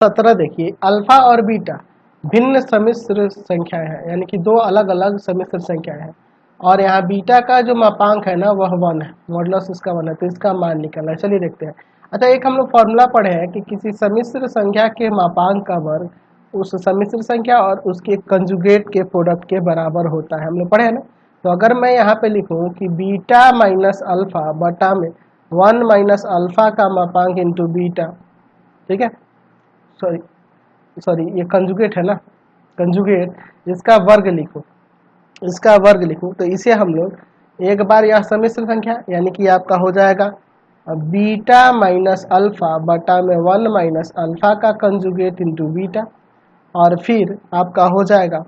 17 देखिए, अल्फा और बीटा भिन्न सम्मिश्र संख्याएं हैं, यानी कि दो अलग अलग सम्मिश्र संख्याएं हैं और यहाँ बीटा का जो मापांक है ना वह 1 है, मॉडुलस इसका 1 है, तो इसका मान निकलना है। चलिए देखते हैं। अच्छा, एक हम लोग फॉर्मूला पढ़े हैं कि किसी सम्मिश्र संख्या के मापांक का वर्ग उस सम्मिश्र संख्या और उसके कंजुगेट के प्रोडक्ट के बराबर होता है, हम लोग पढ़े हैं ना। तो अगर मैं यहाँ पे लिखूँ कि बीटा माइनस अल्फा बटा में 1 माइनस अल्फा का मापांक इंटू बीटा, ठीक है, सॉरी ये कंजुगेट है ना, कंजुगेट इसका वर्ग लिखो, इसका वर्ग लिखो, तो इसे हम लोग एक बार यह सम्मिश्र संख्या यानी कि आपका हो जाएगा बीटा माइनस अल्फा बटा में 1 माइनस अल्फा का कंजुगेट इंटू बीटा, और फिर आपका हो जाएगा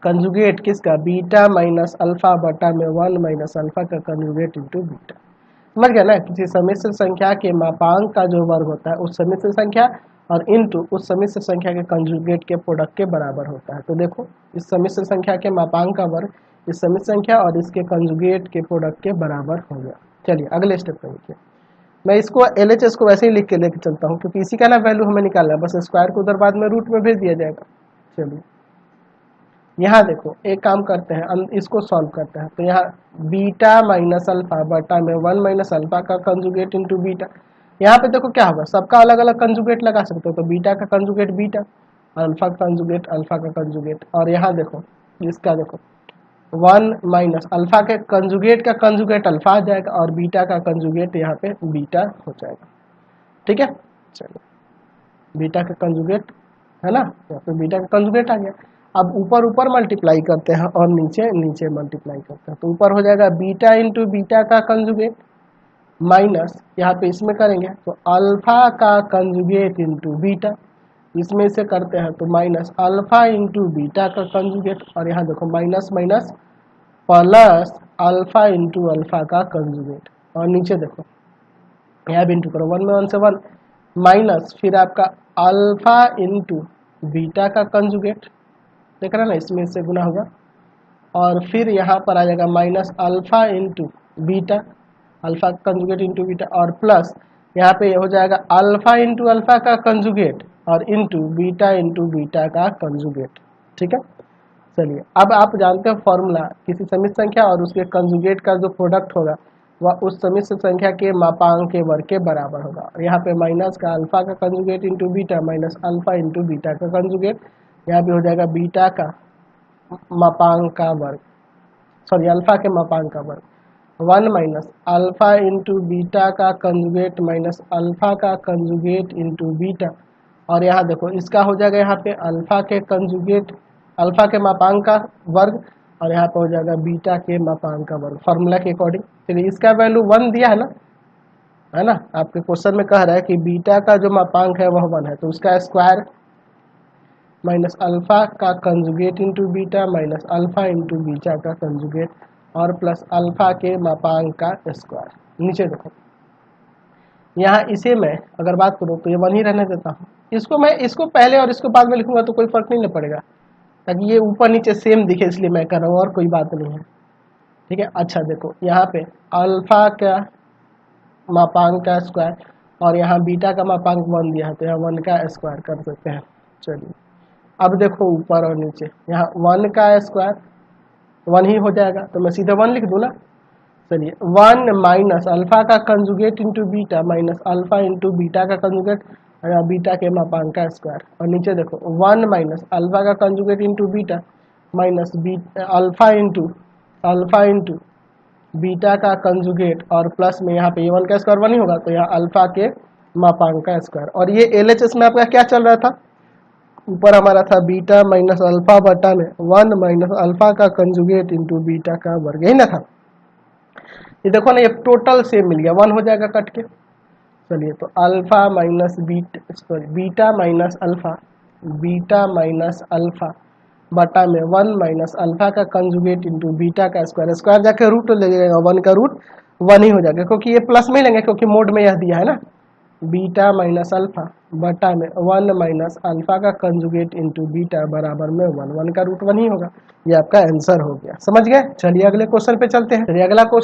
कंजुगेट किसका, बीटा माइनस अल्फा बटा में 1 माइनस अल्फा का कंजुगेट इंटू बीटा। समझ गया ना, किसी सम्मिश्र संख्या के मापांक का जो वर्ग होता है उस सम्मिश्र संख्या और इनटू उस सम्मिश्र संख्या के कंजुगेट के प्रोडक्ट के बराबर होता है। तो देखो, इस सम्मिश्र संख्या के मापांक का वर्ग इस सम्मिश्र संख्या और इसके कंजुगेट के प्रोडक्ट के बराबर हो गया। चलिए अगले स्टेप पे देखिए। मैं इसको LHS को वैसे ही लिख के लेके चलता हूँ क्योंकि इसी का ना वैल्यू हमें निकालना है, बस स्क्वायर को उधर बाद में रूट में भेज दिया जाएगा। चलिए यहाँ देखो, एक काम करते हैं, हम इसको सॉल्व करते हैं। तो यहाँ बीटा माइनस अल्फा बटा में 1 माइनस अल्फा का कंजुगेट इंटू बीटा, यहाँ पे देखो क्या होगा, सबका अलग अलग कंजुगेट लगा सकते हो। तो बीटा का कंजुगेट बीटा, अल्फा का कंजुगेट अल्फा का कंजुगेट, और यहाँ देखो इसका देखो 1 माइनस अल्फा के कंजुगेट का कंजुगेट अल्फा आ जाएगा और बीटा का कंजुगेट यहाँ पे बीटा हो जाएगा। ठीक है, चलो बीटा का कंजुगेट है ना, यहाँ पे बीटा का कंजुगेट आ गया। अब ऊपर ऊपर मल्टीप्लाई करते हैं और नीचे नीचे मल्टीप्लाई करते हैं, तो ऊपर हो जाएगा बीटा इंटू बीटा का कंजुगेट माइनस यहाँ पे इसमें करेंगे तो अल्फा का कंजुगेट इंटू बीटा, इसमें से करते हैं तो माइनस अल्फा इंटू बीटा का कंजुगेट, और यहाँ देखो minus minus plus alpha into alpha का कंजुगेट, और नीचे देखो यहाँ भी इंटू करो, 1 में 1 से 1 माइनस फिर आपका अल्फा इंटू बीटा का कंजुगेट, देख रहे ना, इसमें इससे गुना होगा, और फिर यहाँ पर आ जाएगा minus alpha into beta, alpha का कंजुगेट इंटू बीटा, और प्लस यहाँ पे हो जाएगा अल्फा इंटू अल्फा का कंजुगेट और इंटू बीटा का कंजुगेट। ठीक है, चलिए अब आप जानते हैं फॉर्मूला, किसी समिश्र संख्या और उसके कंजुगेट का जो प्रोडक्ट होगा वह उस समिश्र संख्या के मापांक के वर्ग के बराबर होगा। और यहाँ पे माइनस का अल्फा का conjugate into beta minus alpha into beta का कंजुगेट, यहाँ पे हो जाएगा बीटा का मापांक का वर्ग, सॉरी अल्फा के मापांक का वर्ग, 1 माइनस अल्फा इंटू बीटा का कंजुगेट माइनस अल्फा का कंजुगेट इंटू बीटा, और यहाँ देखो इसका हो जाएगा यहाँ पे अल्फा के कंजुगेट अल्फा के मापांक का वर्ग, और यहाँ पे हो जाएगा बीटा के मापांक का वर्ग फॉर्मूला के अकॉर्डिंग। चलिए इसका वैल्यू 1 दिया है ना, आपके क्वेश्चन में कह रहा है कि बीटा का जो मापांक है वह 1 है, तो उसका स्क्वायर माइनस अल्फा का conjugate into beta minus alpha into beta का कंजुगेट और प्लस अल्फा के मापांक का स्क्वायर। नीचे देखो यहाँ इसे मैं अगर बात करूँ तो ये 1 ही रहने देता हूँ, इसको मैं इसको पहले और इसको बाद में लिखूंगा तो कोई फर्क नहीं पड़ेगा, ताकि ये ऊपर नीचे सेम दिखे, इसलिए मैं कर रहा हूँ और कोई बात नहीं है। ठीक है, अच्छा देखो यहाँ पे अल्फा का मापांक का स्क्वायर और यहाँ बीटा का मापांक 1 दिया है, तो यहाँ 1 का स्क्वायर कर सकते हैं। चलिए अब देखो ऊपर और नीचे, यहाँ 1 का स्क्वायर 1 ही हो जाएगा, तो मैं सीधे 1 लिख दूँ ना। चलिए 1 माइनस अल्फा का conjugate into beta minus alpha into beta का कंजुगेट और यहाँ बीटा के मापांक का स्क्वायर, और नीचे देखो 1 माइनस अल्फा का conjugate into beta minus alpha into beta का कंजुगेट, और प्लस में यहाँ पे 1 का स्क्वायर 1 ही होगा, तो यहाँ अल्फा के मापांक का स्क्वायर। और ये LHS में आपका क्या चल रहा था, ऊपर हमारा था बीटा माइनस अल्फा बटा में 1 माइनस अल्फा का कंजुगेट इंटू बीटा का वर्ग, यही ना था। ये देखो ना, ये टोटल सेम मिल गया, 1 हो जाएगा कट के। चलिए तो alpha minus beta minus alpha बटा में 1 माइनस अल्फा का कंजुगेट इंटू बीटा का स्क्वायर, स्क्वायर जाके रूट ले जाएगा, 1 का रूट 1 ही हो जाएगा, क्योंकि ये प्लस में लेंगे क्योंकि मोड में यह दिया है ना, बीटा माइनस अल्फा बटा में 1 माइनस अल्फा का कंजुगेट इंटू बीटा बराबर में 1 का रूट 1 ही होगा। ये आपका आंसर हो गया, समझ गए। चलिए अगले क्वेश्चन पे चलते हैं। चलिए अगला क्वेश्चन